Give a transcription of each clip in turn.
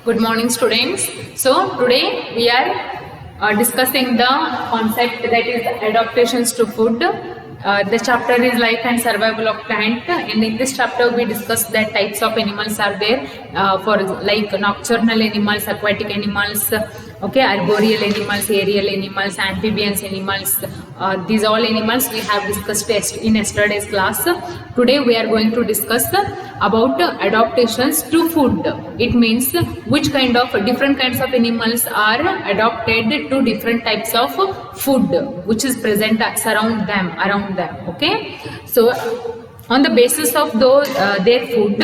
Good morning, students. So today we are discussing the concept that is adaptations to food. The chapter is life and survival of plant, and in this chapter we discuss that types of animals are there for like nocturnal animals, aquatic animals, arboreal animals, aerial animals, amphibians animals. These all animals we have discussed in yesterday's class. Today we are going to discuss about adaptations to food. It means which kind of different kinds of animals are adapted to different types of food which is present around them. Okay, so on the basis of those their food,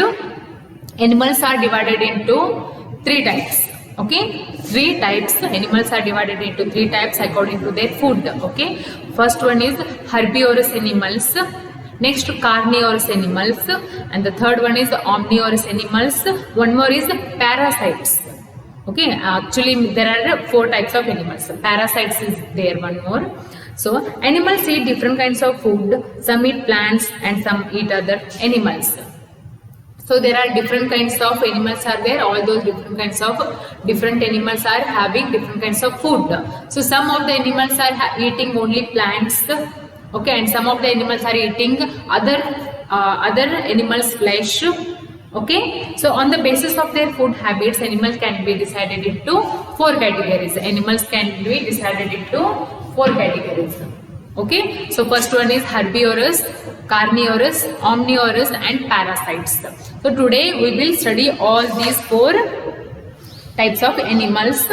animals are divided into three types. Okay, three types. Animals are divided into three types according to their food. Okay, first one is herbivorous animals, next carnivorous animals, and the third one is omnivorous animals. One more is parasites. Okay, actually there are four types of animals. Parasites is there, one more. So animals eat different kinds of food. Some eat plants and some eat other animals. So there are different kinds of animals are there. All those different animals are having different kinds of food. So some of the animals are eating only plants. Okay, and some of the animals are eating other animals' flesh. Okay, so on the basis of their food habits, animals can be decided into four categories. Okay, so first one is herbivorous, carnivorous, omnivorous, and parasites. So today we will study all these four types of animals.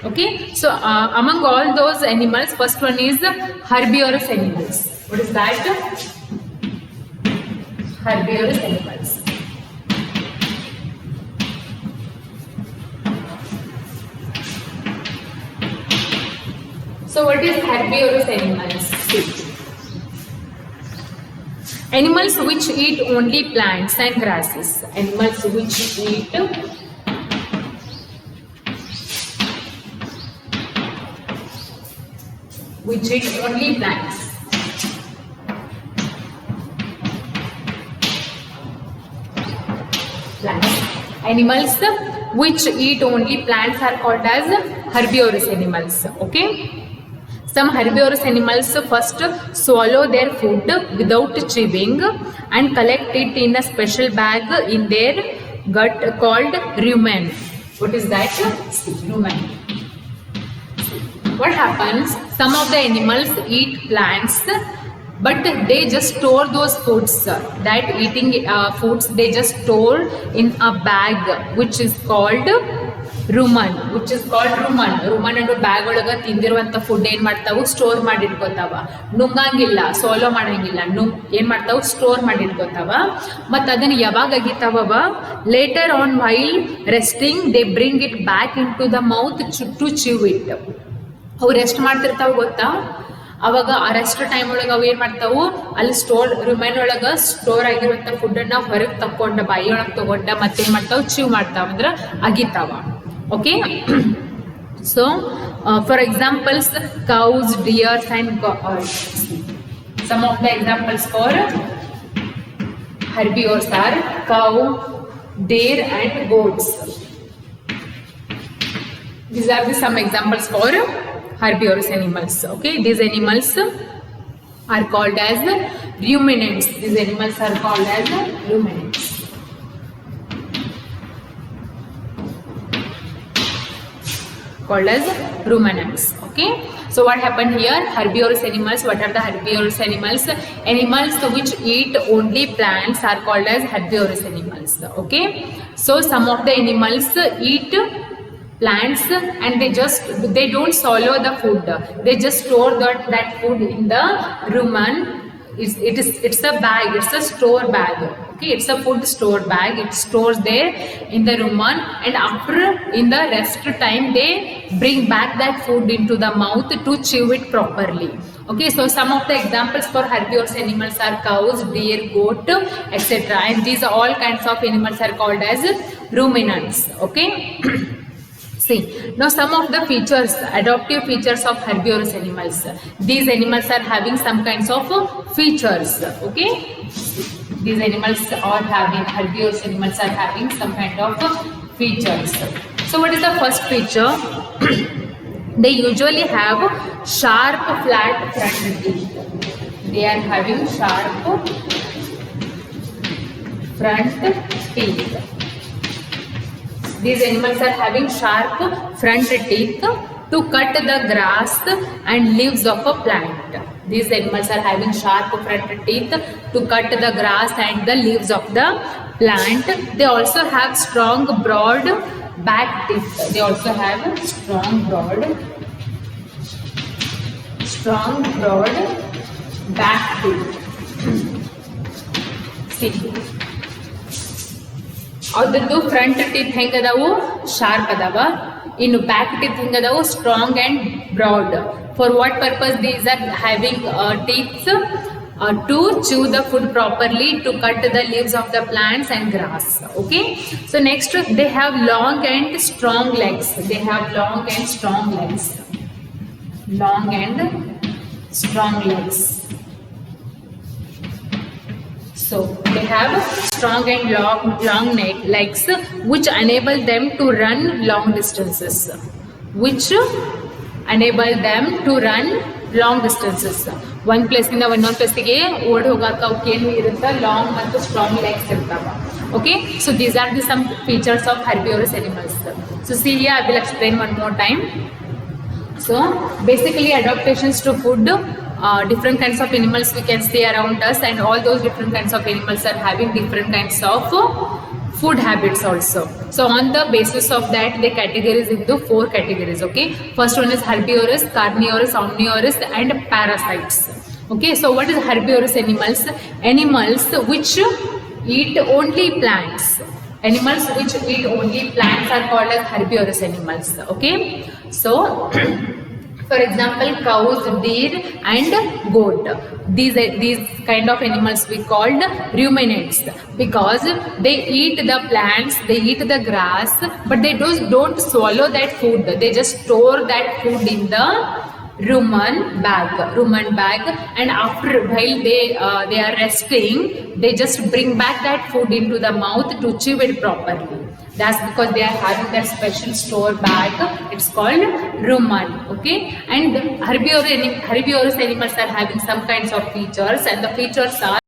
Okay, so among all those animals, first one is herbivorous animals. What is that? Herbivorous animals. So what is herbivorous animals? Animals which eat only plants and grasses. Animals which eat only plants. Animals which eat only plants are called as herbivorous animals. Okay. Some herbivorous animals first swallow their food without chewing and collect it in a special bag in their gut called rumen. What is that? Rumen. What happens? Some of the animals eat plants, but they just store those foods. That eating foods they just store in a bag which is called rumen. rumen and bag ಒಳಗ ತಿಂದಿರುವಂತ food ಏನ್ ಮಾಡ್ತಾವು store ಮಾಡಿ ಇಟ್ಕೋತಾವ. ನುಂಗಂಗಿಲ್ಲ, solo ಮಾಡಂಗಿಲ್ಲ, ಏನ್ ಮಾಡ್ತಾವು store ಮಾಡಿ ಇಟ್ಕೋತಾವ. ಮತ್ತ ಅದನ್ನ ಯಾವಾಗ ಅಗಿತಾವ, later on while resting they bring it back into the mouth to chew it. ಅವು ರೆಸ್ಟ್ ಮಾಡ್ತಿರ್ತಾವ ಗೊತ್ತಾ, ಅವಾಗ ಆ ರೆಸ್ಟ್ ಟೈಮ್ ಒಳಗೆ ಅವು ಏನು ಮಾಡ್ತಾವು, ಅಲ್ಲಿ ರುಮೆನ್ ಒಳಗೆ ಸ್ಟೋರ್ ಆಗಿರುವಂಥ ಫುಡ್ಡನ್ನು ಹೊರಗೆ ತಕ್ಕೊಂಡ ಬಾಯಿ ಒಳಗೆ ತಗೊಂಡ ಮತ್ತೇನು ಮಾಡ್ತಾವು, ಚಿವ್ ಮಾಡ್ತಾವ ಅಂದ್ರೆ ಅಗಿತಾವ. Okay, so for examples, cows, deers, and goats. Some of the examples for herbivores are cow, deer, and goats. These are some examples for herbivorous animals. Okay, these animals are called as ruminants. Called as ruminants. Okay, so what happened here? Herbivorous animals. What are the herbivorous animals? Animals which eat only plants are called as herbivorous animals. Okay, so some of the animals eat plants and they don't swallow the food. They just store that food in the rumen. It's a bag. It's a store bag. Okay, it's a food store bag. It stores there in the rumen, and after in the rest time they bring back that food into the mouth to chew it properly. Okay, so some of the examples for herbivorous animals are cows, deer, goat, etc. And these all kinds of animals are called as ruminants. Okay. See, now some of the features, adaptive features of herbivorous animals. These animals are having some kinds of features. Okay. Herbivorous animals are having some kind of features. So So what is the first feature? They usually have sharp flat front teeth. They are having sharp front teeth. These animals are having sharp front teeth to cut the grass and leaves of a plant. These animals are having sharp front teeth to cut the grass and the leaves of the plant. They also have strong broad back teeth. They also have strong broad back teeth. See. ಅವ್ರದ್ದು front teeth ಹೆಂಗದಾವು sharp ಅದಾವ, ಇನ್ನು back teeth ಹೆಂಗದಾವು strong and broad. For what purpose these are having teeths to chew the food properly, to cut the leaves of the plants and grass. Okay, so next they have long and strong legs. They have long and strong legs. Long and strong legs. So they have strong and long legs which enable them to run long distances. Which enable them to run long distances. ಒಂದು ಪ್ಲೇಸಿಂದ ಇನ್ನೊಂದು ಪ್ಲೇಸಿಗೆ ಓಡಿ ಹೋಗಕ್ಕೆ ಅವಕ್ಕೆ ಏನು ಇರುತ್ತೆ, long ಮತ್ತು strong legs ಇರ್ತಾವೆ. Okay, so these are the some features of herbivorous animals. So see here, I will explain one more time. So basically adaptations to food, different kinds of animals we can see around us, and all those different kinds of animals are having different kinds of food habits also. So on the basis of that, they categorize into 4 categories. Okay, first one is herbivorous, carnivorous, omnivorous and parasites. Okay, so what is herbivorous animals? Animals which eat only plants. Animals which eat only plants are called as herbivorous animals. Okay, so for example, cows, deer and goat. These kind of animals we called ruminants because they eat the plants, they eat the grass, but they don't swallow that food. They just store that food in the rumen bag, and after while they are resting, they just bring back that food into the mouth to chew it properly. That's because they are having that special store bag. It's called rumen. Okay, and herbivorous animals are having some kinds of features, and the features are